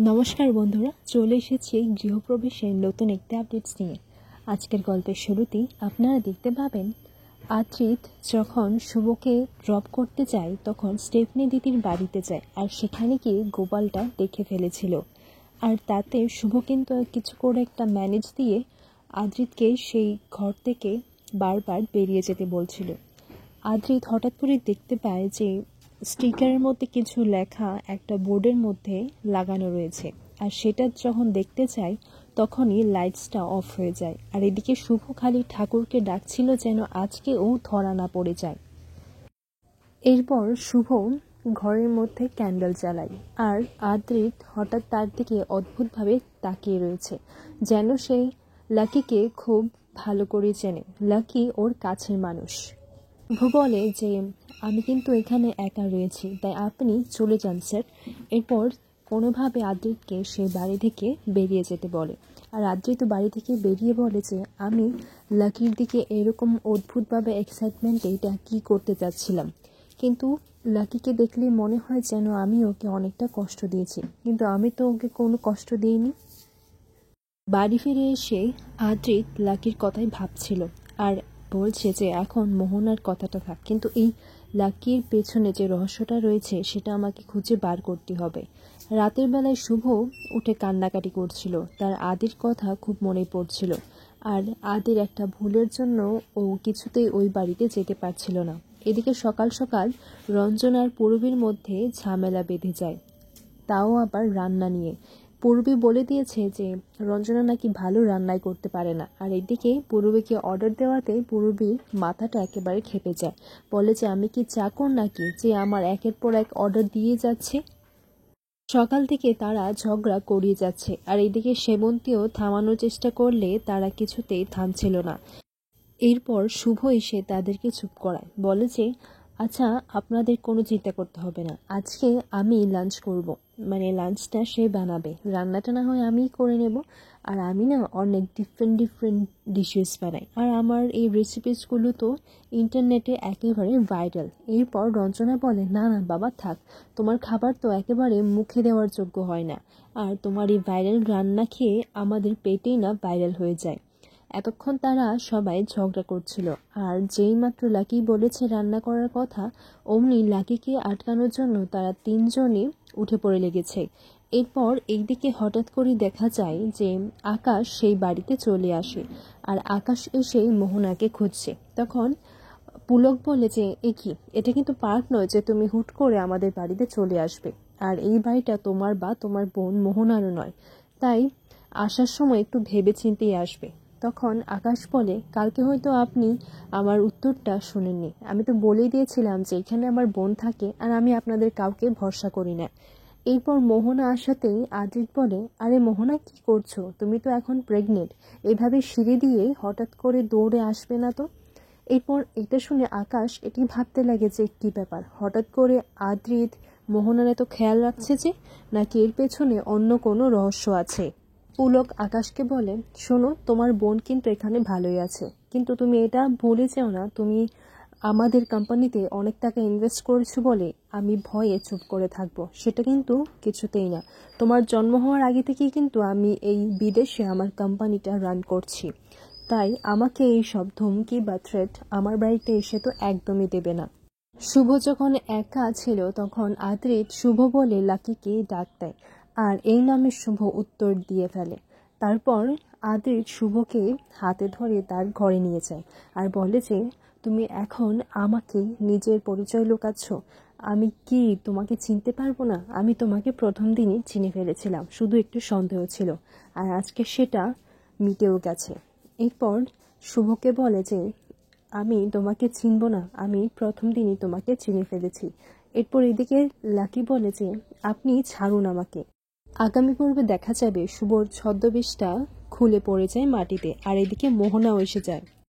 নমস্কার বন্ধুরা, চলে এসেছি গৃহপ্রবেশের নতুন একটি আপডেটস নিয়ে। আজকের গল্পের শুরুতেই আপনারা দেখতে পাবেন আদ্রিত যখন শুভকে ড্রপ করতে যায় তখন স্টেফনি দিদির বাড়িতে যায় আর সেখানে গিয়ে গোপালটা দেখে ফেলেছিল। আর তাতে শুভ কিন্তু কিছু করে একটা ম্যানেজ দিয়ে আদ্রিতকে সেই ঘর থেকে বারবার বেরিয়ে যেতে বলছিল। আদ্রিত হঠাৎ করে দেখতে পায় যে স্টিকারের মধ্যে কিছু লেখা একটা বোর্ডের মধ্যে লাগানো রয়েছে, আর সেটা যখন দেখতে চায় তখনই লাইটসটা অফ হয়ে যায়। আর এদিকে শুভ খালি ঠাকুরকে ডাকছিল যেন আজকে ও ধরা না পড়ে যায়। এরপর শুভ ঘরের মধ্যে ক্যান্ডেল জ্বালায় আর আদ্রিত হঠাৎ তার দিকে অদ্ভুতভাবে তাকিয়ে রয়েছে, যেন সে লাকিকে খুব ভালো করে চেনে। লাকি ওর কাছের মানুষ। শুভ বলে যে আমি কিন্তু এখানে একা রয়েছি, তাই আপনি চলে যান স্যার। এরপর কোনোভাবে আদ্রিতকে সে বাড়ি থেকে বেরিয়ে যেতে বলে। আর আদ্রিত বাড়ি থেকে বেরিয়ে বলে যে আমি লাকির দিকে এরকম অদ্ভুতভাবে এক্সাইটমেন্টে এটা কী করতে চাচ্ছিলাম, কিন্তু লাকিকে দেখলে মনে হয় যেন আমি ওকে অনেকটা কষ্ট দিয়েছি, কিন্তু আমি তো ওকে কোনো কষ্ট দিইনি। বাড়ি ফিরে এসে আদ্রিত লাকির কথাই ভাবছিল আর বলছে যে এখন মোহনার কথাটা থাক, কিন্তু এই লাকির পেছনে যে রহস্যটা রয়েছে সেটা আমাকে খুঁজে বার করতে হবে। রাতের বেলায় শুভ উঠে কান্নাকাটি করছিল, তার আদির কথা খুব মনে পড়ছিল। আর আদির একটা ভুলের জন্য ও কিছুতেই ওই বাড়িতে যেতে পারছিল না। এদিকে সকাল সকাল রঞ্জন আর পূর্বীর মধ্যে ঝামেলা বেঁধে যায়, তাও আবার রান্না নিয়ে। পূর্বী বলে দিয়েছে যে রঞ্জনা নাকি ভালো রান্নাই করতে পারে না, আর এদিকে পূর্বীকে অর্ডার দেওয়াতে পূর্বী মাথাটা একেবারে খেপে যায়। বলে যে আমি কি চাকর নাকি যে আমার একের পর এক অর্ডার দিয়ে যাচ্ছে। সকাল থেকে তারা ঝগড়া করিয়ে যাচ্ছে, আর এদিকে সেবন্তীও থামানোর চেষ্টা করলে তারা কিছুতেই থামছিল না। এরপর শুভ এসে তাদেরকে চুপ করায়, বলে যে আচ্ছা আপনাদের কোনো চিন্তা করতে হবে না, আজকে আমি লাঞ্চ করব, মানে লাঞ্চটা সে বানাবে, রান্নাটা না হয় আমিই করে নেব। আর আমি না অনেক ডিফারেন্ট ডিশেস বানাই, আর আমার এই রেসিপিসগুলো তো ইন্টারনেটে একেবারে ভাইরাল। এরপর রঞ্জনা বলে না না বাবা থাক, তোমার খাবার তো একেবারে মুখে দেওয়ার যোগ্য হয় না, আর তোমার এই ভাইরাল রান্না খেয়ে আমাদের পেটেই না ভাইরাল হয়ে যায়। এতক্ষণ তারা সবাই ঝগড়া করছিল, আর যেই মাত্র লাকি বলেছে রান্না করার কথা অমনি লাকিকে আটকানোর জন্য তারা তিনজনই উঠে পড়ে লেগেছে। এরপর এইদিকে হঠাৎ করে দেখা যায় যে আকাশ সেই বাড়িতে চলে আসে, আর আকাশ এসে মোহনাকে খুঁজছে। তখন পুলক বলে যে কি, এটা কিন্তু পার্ক নয় যে তুমি হুট করে আমাদের বাড়িতে চলে আসবে, আর এই বাড়িটা তোমার বা তোমার বোন মোহনারও নয়, তাই আসার সময় একটু ভেবে চিন্তেই আসবে। তখন আকাশ বলে কালকে হয়তো আপনি আমার উত্তরটা শুনেননি, আমি তো বলেই দিয়েছিলাম যে এখানে আমার বোন থাকে আর আমি আপনাদের কাউকে ভরসা করি না। এরপর মোহনা আসাতেই আদ্রিত বলে আরে মোহনা কি করছো, তুমি তো এখন প্রেগনেন্ট, এভাবে সিঁড়ি দিয়ে হঠাৎ করে দৌড়ে আসবে না তো। এরপর এটা শুনে আকাশ এটি ভাবতে লাগে যে কী ব্যাপার, হঠাৎ করে আদ্রিত মোহনার এত খেয়াল রাখছে যে, নাকি এর পেছনে অন্য কোনো রহস্য আছে। পুলক আকাশকে বলে শোনো, তোমার বোন কিন্তু এখানে ভালোই আছে, কিন্তু তুমি এটা ভুলে যেও না তুমি আমাদের কোম্পানিতে অনেক টাকা ইনভেস্ট করেছো বলে আমি ভয়ে চুপ করে থাকবো, সেটা কিন্তু কিছুতেই না। তোমার জন্ম হওয়ার আগে থেকেই কিন্তু আমি এই বিদেশে আমার কোম্পানিটা রান করছি, তাই আমাকে এই সব ধমকি বা থ্রেট আমার বাড়িতে এসে তো একদমই দেবে না। শুভ যখন একা ছিল তখন আদ্রিত শুভ বলে লাকিকে ডাক দেয়, আর এই নামে শুভ উত্তর দিয়ে ফেলে। তারপর আদ্রিত শুভকে হাতে ধরে তার ঘরে নিয়ে যায় আর বলে যে তুমি এখন আমাকে নিজের পরিচয় লুকাচ্ছ, আমি কি তোমাকে চিনতে পারবো না? আমি তোমাকে প্রথম দিনই চিনে ফেলেছিলাম, শুধু একটু সন্দেহ ছিল, আর আজকে সেটা মিটেও গেছে। এরপর শুভকে বলে যে আমি তোমাকে চিনব না, আমি প্রথম দিনই তোমাকে চিনে ফেলেছি। এরপর এদিকে লাকি বলে যে আপনি ছাড়ুন আমাকে। আগামী পর্বে দেখা যাবে শুভর ছদ্মবেশটা খুলে পড়ে যায় মাটিতে, আর এদিকে মোহনাও এসে যায়।